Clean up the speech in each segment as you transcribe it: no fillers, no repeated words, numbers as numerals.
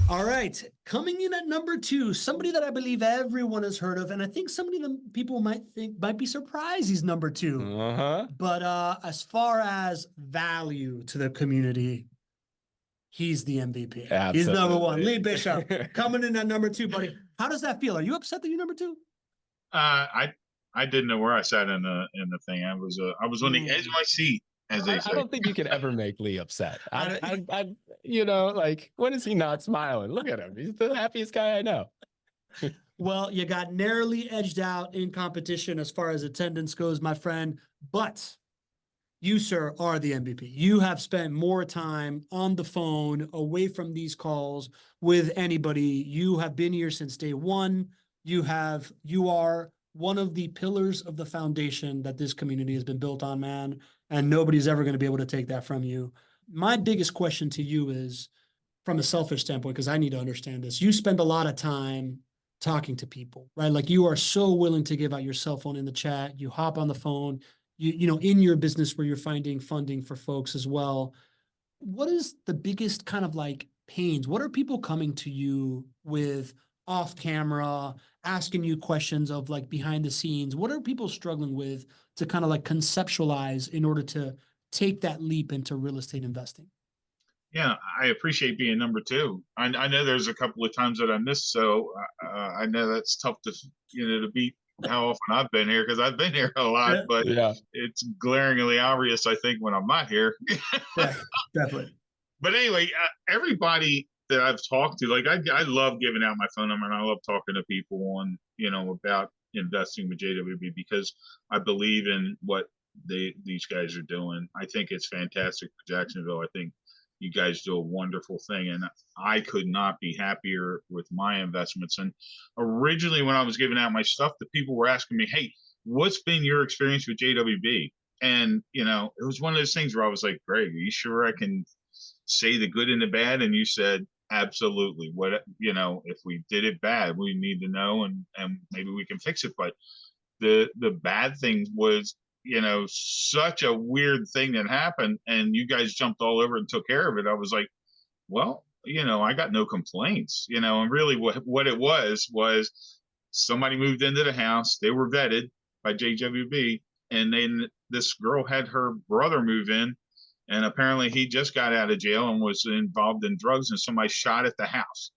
All right, coming in at number 2, somebody that I believe everyone has heard of, and I think some of the people might be surprised he's number 2. Uh-huh. But as far as value to the community, he's the MVP. He's number 1. Lee Bishop coming in at number 2, buddy. How does that feel? Are you upset that you're number 2? I didn't know where I sat in the thing. I was on the edge of my seat, as they say. I don't think you can ever make Lee upset. Like, when is he not smiling? Look at him. He's the happiest guy I know. Well, you got narrowly edged out in competition as far as attendance goes, my friend. But you, sir, are the MVP. You have spent more time on the phone, away from these calls, with anybody. You have been here since day one. You are one of the pillars of the foundation that this community has been built on, man. And nobody's ever going to be able to take that from you. My biggest question to you is, from a selfish standpoint, because I need to understand this. You spend a lot of time talking to people, right? Like, you are so willing to give out your cell phone in the chat. You hop on the phone, you know, in your business where you're finding funding for folks as well. What is the biggest kind of like pains? What are people coming to you with off camera, asking you questions of like behind the scenes? What are people struggling with to kind of like conceptualize in order to take that leap into real estate investing? Yeah, I appreciate being number 2. I know there's a couple of times that I missed, so I know that's tough to beat how often I've been here, because I've been here a lot. But yeah, it's glaringly obvious, I think, when I'm not here. Yeah, definitely. But anyway, everybody that I've talked to, like, I love giving out my phone number, and I love talking to people on, about investing with JWB, because I believe in what these guys are doing. I think it's fantastic for Jacksonville. I think you guys do a wonderful thing, and I could not be happier with my investments. And originally, when I was giving out my stuff, the people were asking me, "Hey, what's been your experience with JWB?" And it was one of those things where I was like, "Greg, are you sure I can say the good and the bad?" And you said, "Absolutely. What if we did it bad, we need to know, and maybe we can fix it." But the bad thing was, such a weird thing that happened, and you guys jumped all over and took care of it. I was like, well, I got no complaints, and really what it was somebody moved into the house. They were vetted by JWB, and then this girl had her brother move in, and apparently he just got out of jail and was involved in drugs, and somebody shot at the house.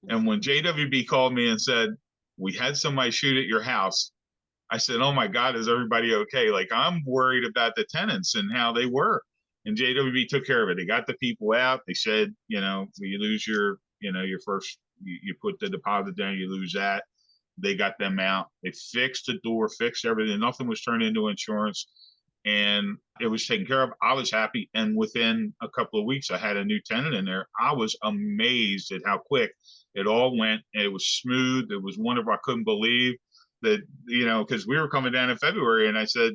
And when JWB called me and said, "We had somebody shoot at your house," I said, "Oh my God, is everybody okay?" Like, I'm worried about the tenants and how they were. And JWB took care of it. They got the people out. They said, if you lose your first, you put the deposit down, you lose that. They got them out. They fixed the door, fixed everything. Nothing was turned into insurance. And it was taken care of. I was happy. And within a couple of weeks, I had a new tenant in there. I was amazed at how quick it all went. It was smooth. It was wonderful. I couldn't believe that, because we were coming down in February, and I said,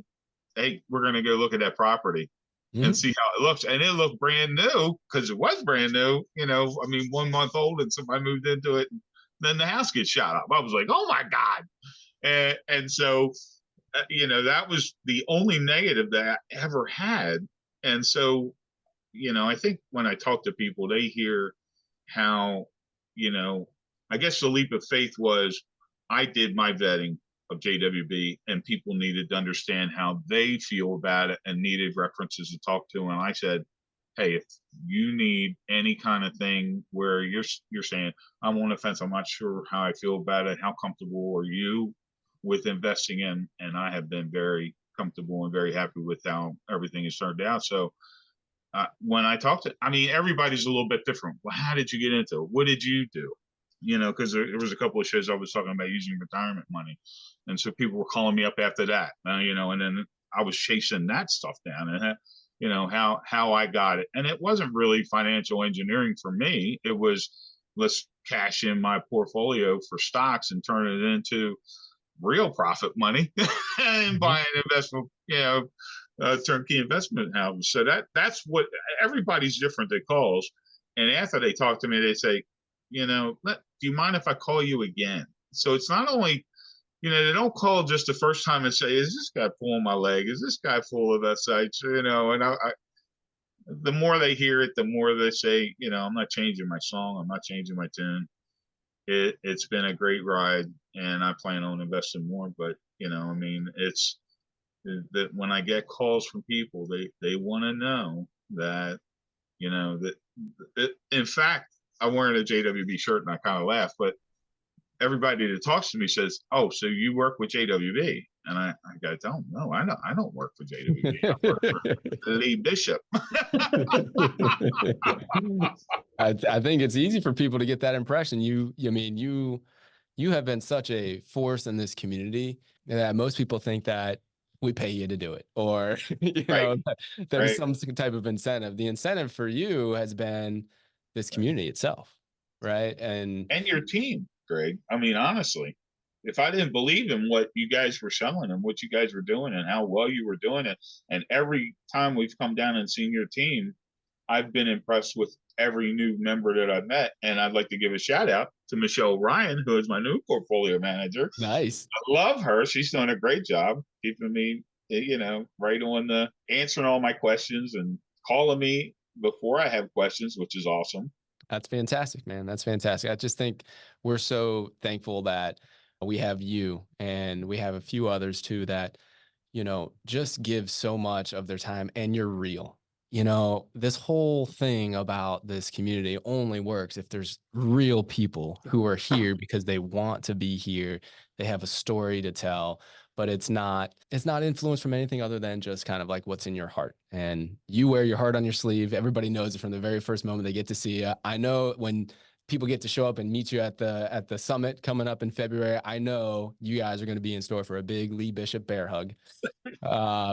"Hey, we're going to go look at that property and see how it looks." And it looked brand new, because it was brand new, 1 month old, and somebody moved into it. And then the house gets shot up. I was like, "Oh my God." And so, that was the only negative that I ever had. And so, I think when I talk to people, they hear how, I guess the leap of faith was, I did my vetting of JWB, and people needed to understand how they feel about it and needed references to talk to. And I said, "Hey, if you need any kind of thing where you're saying, I'm on the fence, I'm not sure how I feel about it, how comfortable are you with investing in?" And I have been very comfortable and very happy with how everything has turned out. So when I talk to, everybody's a little bit different. Well, how did you get into it? What did you do? Because there was a couple of shows I was talking about using retirement money. And so people were calling me up after that, and then I was chasing that stuff down, and, how I got it. And it wasn't really financial engineering for me. It was, let's cash in my portfolio for stocks and turn it into real profit money and buy an investment, turnkey investment house. So that's what everybody's different that calls. And after they talk to me, they say, "Do you mind if I call you again?" So it's not only, they don't call just the first time and say, "Is this guy pulling my leg? Is this guy full of SH?" And the more they hear it, the more they say, I'm not changing my song, I'm not changing my tune. It's been a great ride, and I plan on investing more. But I mean, it's that when I get calls from people, they want to know that in fact, I'm wearing a JWB shirt, and I kind of laugh, but everybody that talks to me says, "Oh, so you work with JWB?" And I don't know. I don't work for JWB. I work for Lee Bishop. I think it's easy for people to get that impression. I mean, you have been such a force in this community that most people think that we pay you to do it, or Right. there's Right. some type of incentive. The incentive for you has been this community itself, right? And your team, Greg. I mean, honestly, if I didn't believe in what you guys were selling and what you guys were doing and how well you were doing it, and every time we've come down and seen your team, I've been impressed with every new member that I've met. And I'd like to give a shout out to Michelle Ryan, who is my new portfolio manager. nice. I love her. She's doing a great job keeping me, right on the answering all my questions and calling me before I have questions, which is awesome. That's fantastic, man. That's fantastic. I just think we're so thankful that we have you, and we have a few others too that, just give so much of their time, and you're real. This whole thing about this community only works if there's real people who are here because they want to be here. They have a story to tell, but it's not influenced from anything other than just kind of like what's in your heart. And you wear your heart on your sleeve. Everybody knows it from the very first moment they get to see you. I know when people get to show up and meet you at the summit coming up in February, I know you guys are going to be in store for a big Lee Bishop bear hug,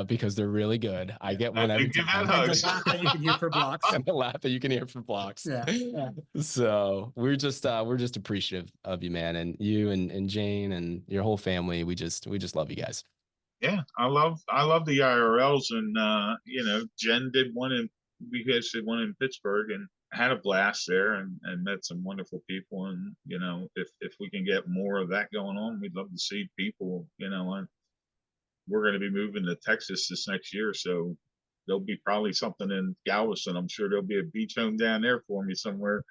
because they're really good. I get one every Give time. that And the hugs. laugh that you can hear for blocks. And the laugh that you can hear for blocks. Yeah. So we're just appreciative of you, man, and you and Jane and your whole family. We just love you guys. Yeah, I love the IRLs, and Jen did one we did one in Pittsburgh, and had a blast there, and met some wonderful people. And if we can get more of that going on, we'd love to see people. And we're going to be moving to Texas this next year, so there'll be probably something in Galveston. I'm sure there'll be a beach home down there for me somewhere.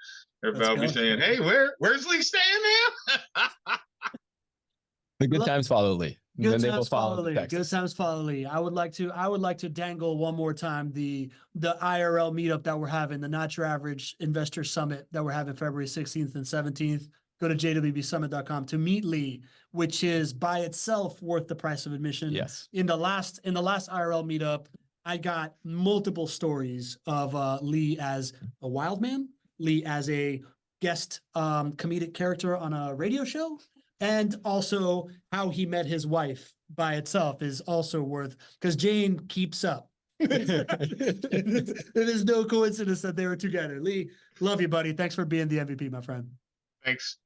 Everybody will be saying, "Hey, where's Lee staying now?" The good times follow Lee. Good Then they will times follow Lee. Texas. Good times follow Lee. I would like to dangle one more time the IRL meetup that we're having, the Not Your Average Investor Summit that we're having February 16th and 17th. Go to jwbsummit.com to meet Lee, which is by itself worth the price of admission. Yes. In the last IRL meetup, I got multiple stories of Lee as a wild man, Lee as a guest comedic character on a radio show, and also how he met his wife by itself is also worth, because Jane keeps up. It is no coincidence that they were together. Lee, love you, buddy. Thanks for being the MVP, my friend. Thanks.